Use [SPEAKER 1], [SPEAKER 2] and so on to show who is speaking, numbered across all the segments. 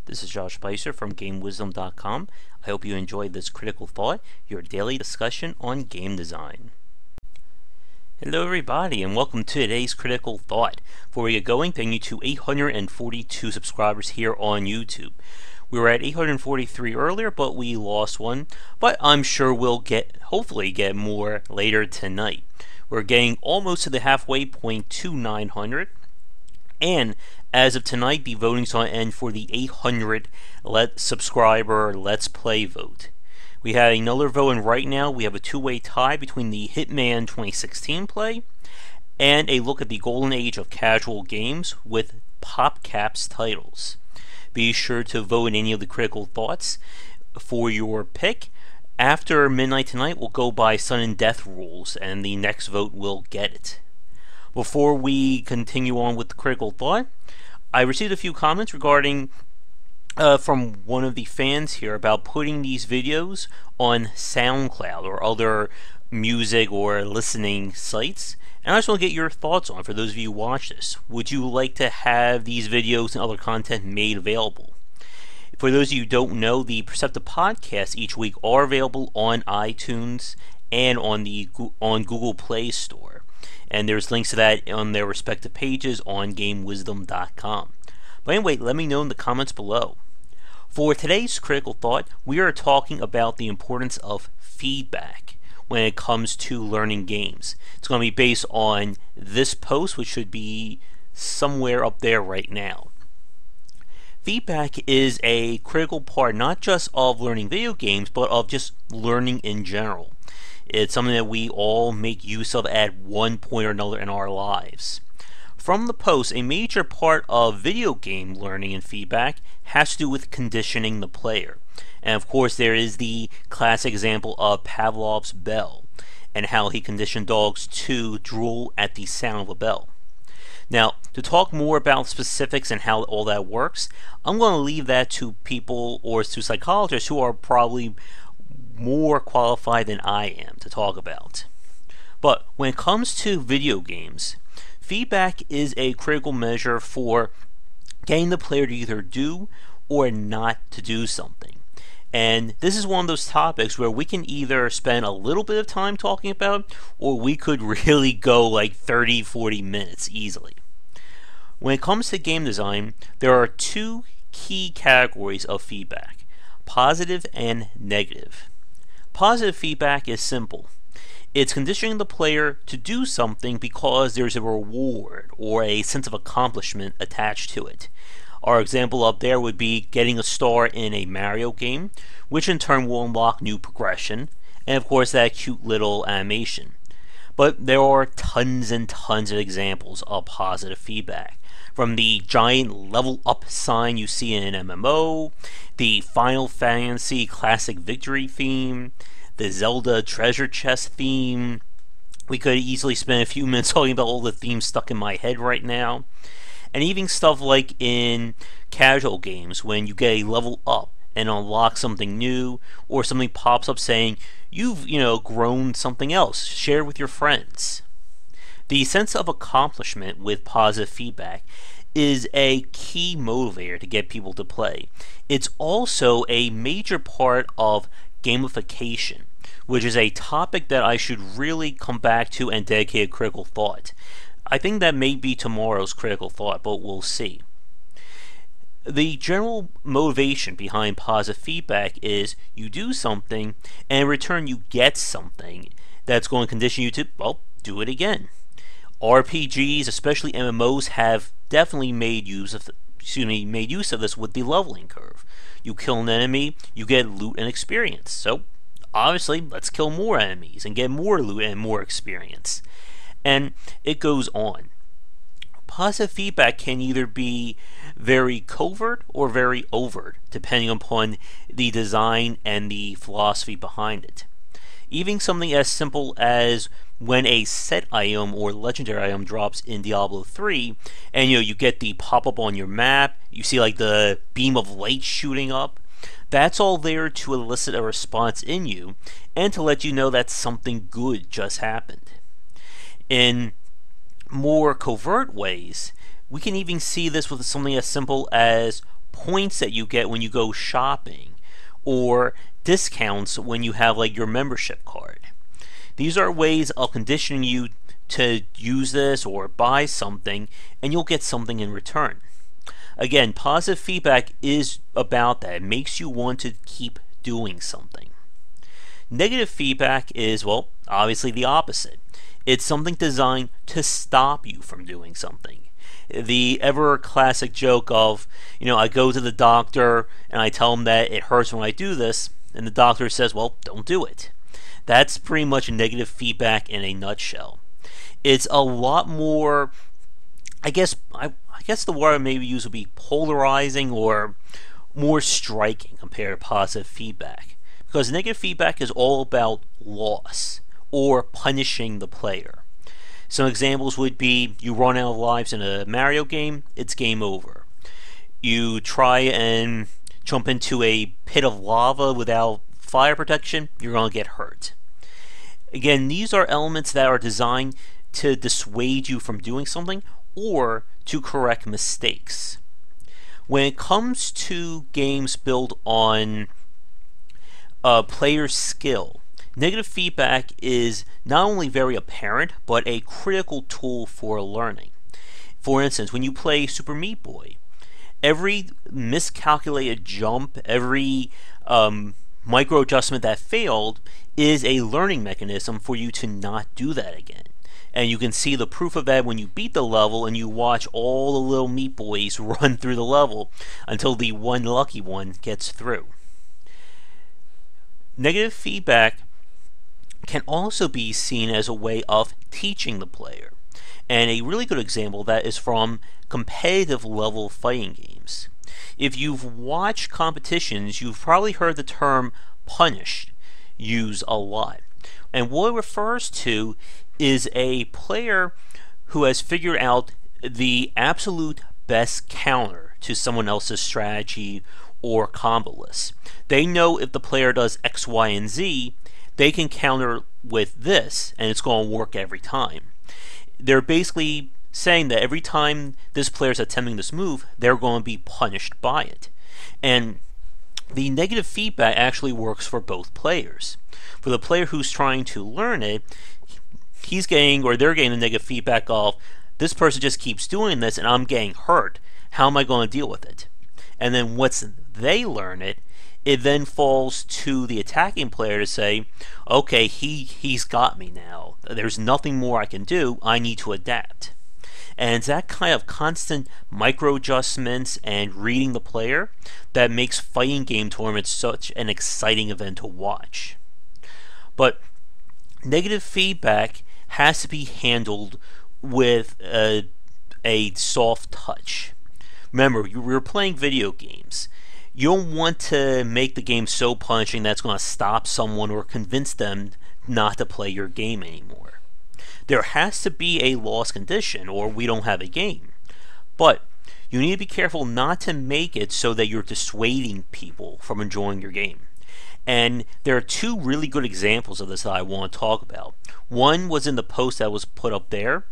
[SPEAKER 1] This is Josh Bycer from GameWisdom.com. I hope you enjoyed this Critical Thought, your daily discussion on game design. Hello everybody, and welcome to today's Critical Thought. Before we get going, thank you to 842 subscribers here on YouTube. We were at 843 earlier, but we lost one. But I'm sure we'll hopefully get more later tonight. We're getting almost to the halfway point to 900. And as of tonight, the voting's going to end for the 800 subscriber Let's Play vote. We have another vote in right now. We have a two-way tie between the Hitman 2016 play and a look at the golden age of casual games with PopCap's titles. Be sure to vote in any of the critical thoughts for your pick. After midnight tonight, we'll go by Sun and Death rules, and the next vote will get it. Before we continue on with the critical thought, I received a few comments regarding from one of the fans here about putting these videos on SoundCloud or other music or listening sites, and I just want to get your thoughts on it for those of you who watch this. Would you like to have these videos and other content made available? For those of you who don't know, the Perceptive podcasts each week are available on iTunes and on Google Play Store. And there's links to that on their respective pages on GameWisdom.com. But anyway, let me know in the comments below. For today's critical thought, we are talking about the importance of feedback when it comes to learning games. It's going to be based on this post, which should be somewhere up there right now. Feedback is a critical part not just of learning video games, but of just learning in general. It's something that we all make use of at one point or another in our lives. From the post, a major part of video game learning and feedback has to do with conditioning the player. And of course, there is the classic example of Pavlov's bell and how he conditioned dogs to drool at the sound of a bell. Now, to talk more about specifics and how all that works, I'm going to leave that to people or to psychologists who are probably more qualified than I am to talk about. But when it comes to video games, feedback is a critical measure for getting the player to either do or not to do something. And this is one of those topics where we can either spend a little bit of time talking about, or we could really go like 30-40 minutes easily. When it comes to game design, there are two key categories of feedback: positive and negative. Positive feedback is simple. It's conditioning the player to do something because there's a reward or a sense of accomplishment attached to it. Our example up there would be getting a star in a Mario game, which in turn will unlock new progression, and of course that cute little animation. But there are tons and tons of examples of positive feedback. From the giant level up sign you see in an MMO, the Final Fantasy Classic Victory theme, the Zelda treasure chest theme. We could easily spend a few minutes talking about all the themes stuck in my head right now. And even stuff like in casual games when you get a level up and unlock something new, or something pops up saying you've grown something else, share with your friends. The sense of accomplishment with positive feedback is a key motivator to get people to play. It's also a major part of gamification, which is a topic that I should really come back to and dedicate a critical thought. I think that may be tomorrow's critical thought, but we'll see. The general motivation behind positive feedback is you do something, and in return you get something that's going to condition you to, well, do it again. RPGs, especially MMOs, have definitely made use of this with the leveling curve. You kill an enemy, you get loot and experience. So obviously, let's kill more enemies and get more loot and more experience. And it goes on. Positive feedback can either be very covert or very overt, depending upon the design and the philosophy behind it. Even something as simple as when a set item or legendary item drops in Diablo 3, and you get the pop-up on your map, you see like the beam of light shooting up, that's all there to elicit a response in you and to let you know that something good just happened. In more covert ways, we can even see this with something as simple as points that you get when you go shopping, or discounts when you have like your membership card. These are ways of conditioning you to use this or buy something, and you'll get something in return. Again, positive feedback is about that. It makes you want to keep doing something. Negative feedback is, well, obviously the opposite. It's something designed to stop you from doing something. The ever classic joke of, I go to the doctor and I tell him that it hurts when I do this, and the doctor says, well, don't do it. That's pretty much negative feedback in a nutshell. It's a lot more, I guess the word I maybe use would be polarizing or more striking compared to positive feedback. Because negative feedback is all about loss or punishing the player. Some examples would be you run out of lives in a Mario game, it's game over. You try and jump into a pit of lava without fire protection, you're going to get hurt. Again, these are elements that are designed to dissuade you from doing something or to correct mistakes. When it comes to games built on player skill, negative feedback is not only very apparent, but a critical tool for learning. For instance, when you play Super Meat Boy, every miscalculated jump, every micro adjustment that failed is a learning mechanism for you to not do that again. And you can see the proof of that when you beat the level and you watch all the little Meat Boys run through the level until the one lucky one gets through. Negative feedback can also be seen as a way of teaching the player. And a really good example of that is from competitive level fighting games. If you've watched competitions, you've probably heard the term punished used a lot. And what it refers to is a player who has figured out the absolute best counter to someone else's strategy or combo list. They know if the player does X, Y, and Z, they can counter with this, and it's going to work every time. They're basically saying that every time this player is attempting this move, they're going to be punished by it. And the negative feedback actually works for both players. For the player who's trying to learn it, he's getting, or they're getting the negative feedback of, this person just keeps doing this and I'm getting hurt. How am I going to deal with it? And then once they learn it, it then falls to the attacking player to say, okay, he's got me now. There's nothing more I can do. I need to adapt. And it's that kind of constant micro adjustments and reading the player that makes fighting game tournaments such an exciting event to watch. But negative feedback has to be handled with a soft touch. Remember, we're playing video games. You don't want to make the game so punishing that's going to stop someone or convince them not to play your game anymore. There has to be a loss condition or we don't have a game. But you need to be careful not to make it so that you're dissuading people from enjoying your game. And there are two really good examples of this that I want to talk about. One was in the post that was put up there,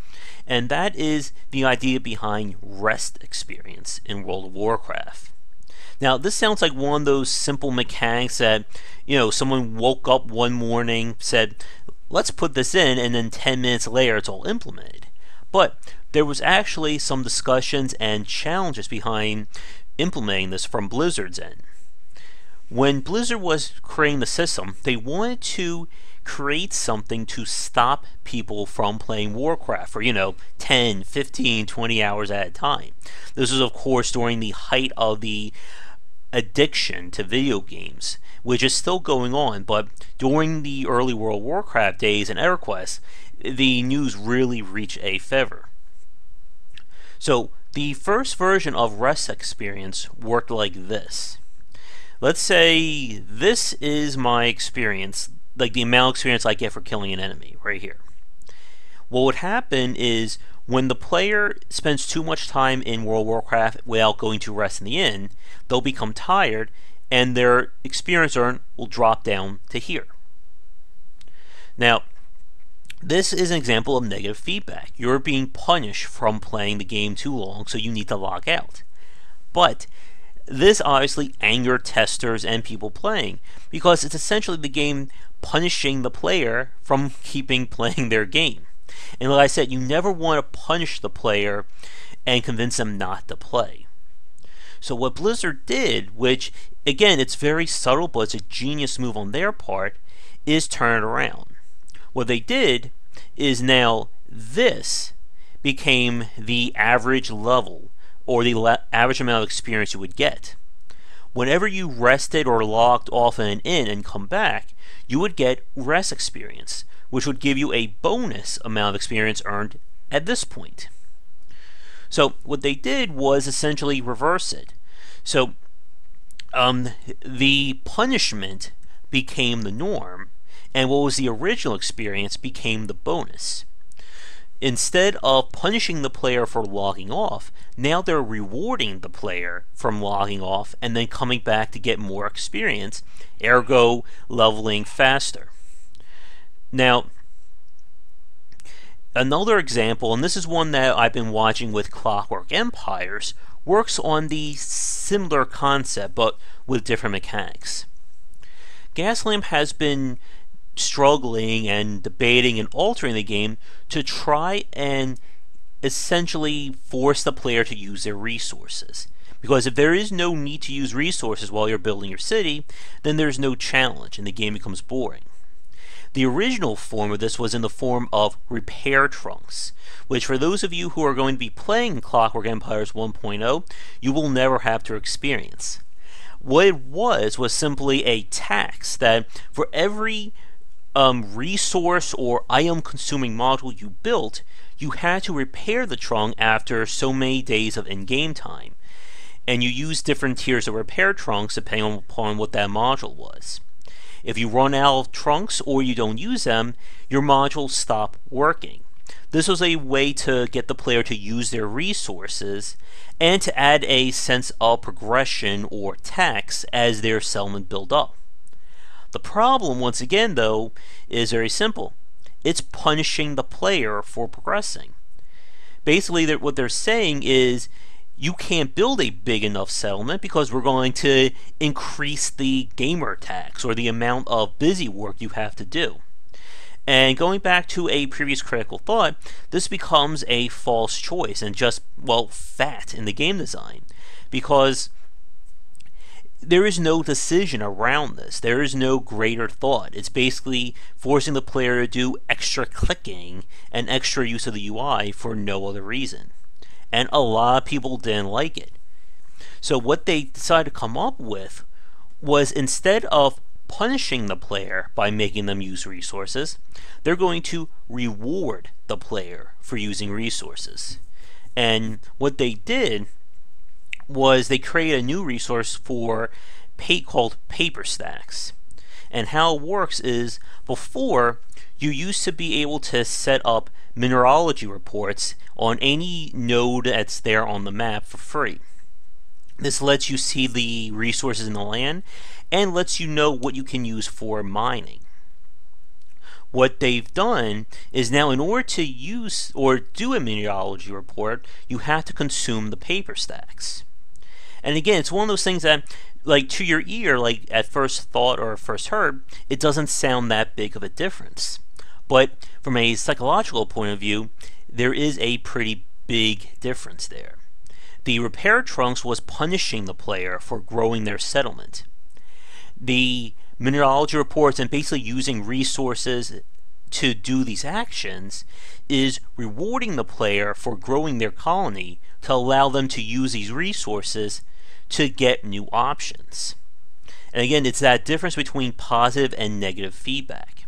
[SPEAKER 1] and that is the idea behind rest experience in World of Warcraft. Now, this sounds like one of those simple mechanics that, someone woke up one morning, said, let's put this in, and then 10 minutes later it's all implemented. But there was actually some discussions and challenges behind implementing this from Blizzard's end. When Blizzard was creating the system, they wanted to create something to stop people from playing Warcraft for, 10, 15, 20 hours at a time. This was, of course, during the height of the addiction to video games, which is still going on, but during the early World of Warcraft days and EverQuest, the news really reached a fever. So, the first version of Rest Experience worked like this. Let's say this is my experience, like the amount of experience I get for killing an enemy, right here. What would happen is when the player spends too much time in World of Warcraft without going to rest in the inn, they'll become tired and their experience earned will drop down to here. Now, this is an example of negative feedback. You're being punished from playing the game too long, so you need to log out. But this obviously angered testers and people playing, because it's essentially the game punishing the player from keeping playing their game. And like I said, you never want to punish the player and convince them not to play. So what Blizzard did, which again it's very subtle but it's a genius move on their part, is turn it around. What they did is now this became the average level, or the average amount of experience you would get. Whenever you rested or logged off in an inn and come back, you would get rest experience, which would give you a bonus amount of experience earned at this point. So what they did was essentially reverse it. So the punishment became the norm, and what was the original experience became the bonus. Instead of punishing the player for logging off, now they're rewarding the player from logging off and then coming back to get more experience, ergo leveling faster. Now, another example, and this is one that I've been watching with Clockwork Empires, works on the similar concept but with different mechanics. Gaslamp has been struggling and debating and altering the game to try and essentially force the player to use their resources. Because if there is no need to use resources while you're building your city, then there's no challenge and the game becomes boring. The original form of this was in the form of repair trunks, which for those of you who are going to be playing Clockwork Empires 1.0, you will never have to experience. What it was simply a tax that for every resource or item consuming module you built, you had to repair the trunk after so many days of in-game time. And you use different tiers of repair trunks depending upon what that module was. If you run out of trunks or you don't use them, your modules stop working. This was a way to get the player to use their resources and to add a sense of progression or tax as their settlement built up. The problem, once again, though, is very simple. It's punishing the player for progressing. Basically, what they're saying is, you can't build a big enough settlement because we're going to increase the gamer tax, or the amount of busy work you have to do. And going back to a previous critical thought, this becomes a false choice and just, well, fat in the game design. Because there is no decision around this. There is no greater thought. It's basically forcing the player to do extra clicking and extra use of the UI for no other reason. And a lot of people didn't like it. So what they decided to come up with was, instead of punishing the player by making them use resources, they're going to reward the player for using resources. And what they did was they created a new resource for called paper stacks. And how it works is, before, you used to be able to set up mineralogy reports on any node that's there on the map for free. This lets you see the resources in the land and lets you know what you can use for mining. What they've done is, now in order to use or do a mineralogy report, you have to consume the paper stacks. And again, it's one of those things that, like, to your ear, like at first thought or first heard, it doesn't sound that big of a difference. But from a psychological point of view, there is a pretty big difference there. The repair trunks was punishing the player for growing their settlement. The mineralogy reports and basically using resources to do these actions is rewarding the player for growing their colony to allow them to use these resources to get new options. And again, it's that difference between positive and negative feedback.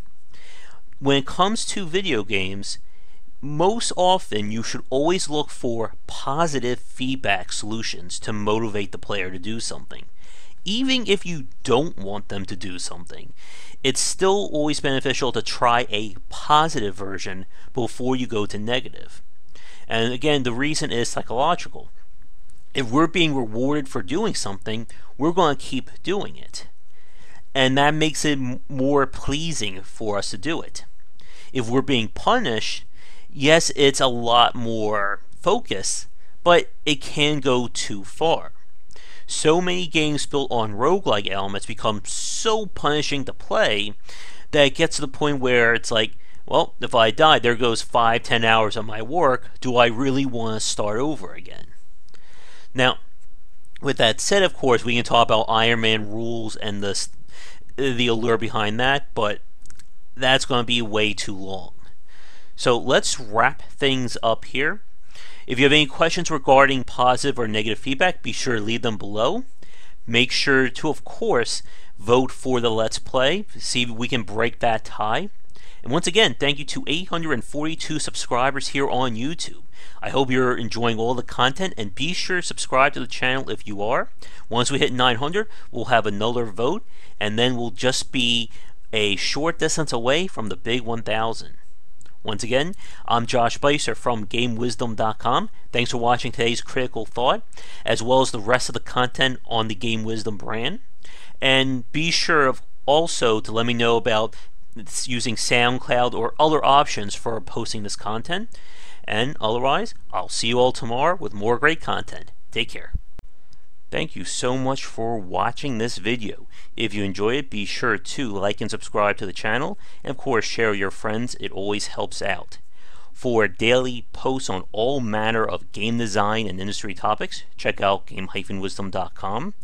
[SPEAKER 1] When it comes to video games, most often you should always look for positive feedback solutions to motivate the player to do something. Even if you don't want them to do something, it's still always beneficial to try a positive version before you go to negative. And again, the reason is psychological. If we're being rewarded for doing something, we're going to keep doing it. And that makes it more pleasing for us to do it. If we're being punished, yes, it's a lot more focus, but it can go too far. So many games built on roguelike elements become so punishing to play that it gets to the point where it's like, well, if I die, there goes 5-10 hours of my work. Do I really want to start over again? Now, with that said, of course, we can talk about Iron Man rules and the allure behind that, but that's going to be way too long. So let's wrap things up here. If you have any questions regarding positive or negative feedback, be sure to leave them below. Make sure to, of course, vote for the Let's Play. See if we can break that tie. And once again, thank you to 842 subscribers here on YouTube. I hope you're enjoying all the content, and be sure to subscribe to the channel if you are. Once we hit 900, we'll have another vote, and then we'll just be a short distance away from the big 1,000. Once again, I'm Josh Bycer from GameWisdom.com. Thanks for watching today's Critical Thought, as well as the rest of the content on the Game Wisdom brand. And be sure also to let me know about using SoundCloud or other options for posting this content. And otherwise, I'll see you all tomorrow with more great content. Take care. Thank you so much for watching this video. If you enjoyed it, be sure to like and subscribe to the channel, and of course share with your friends. It always helps out. For daily posts on all manner of game design and industry topics, check out game-wisdom.com.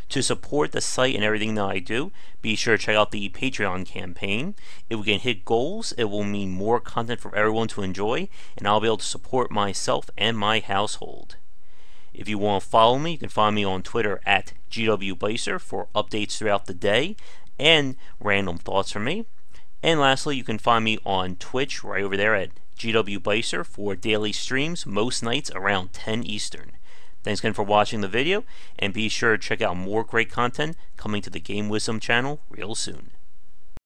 [SPEAKER 1] To support the site and everything that I do, be sure to check out the Patreon campaign. If we can hit goals, it will mean more content for everyone to enjoy, and I'll be able to support myself and my household. If you want to follow me, you can find me on Twitter at GWBycer for updates throughout the day and random thoughts from me. And lastly, you can find me on Twitch right over there at GWBycer for daily streams most nights around 10 Eastern. Thanks again for watching the video, and be sure to check out more great content coming to the Game Wisdom channel real soon.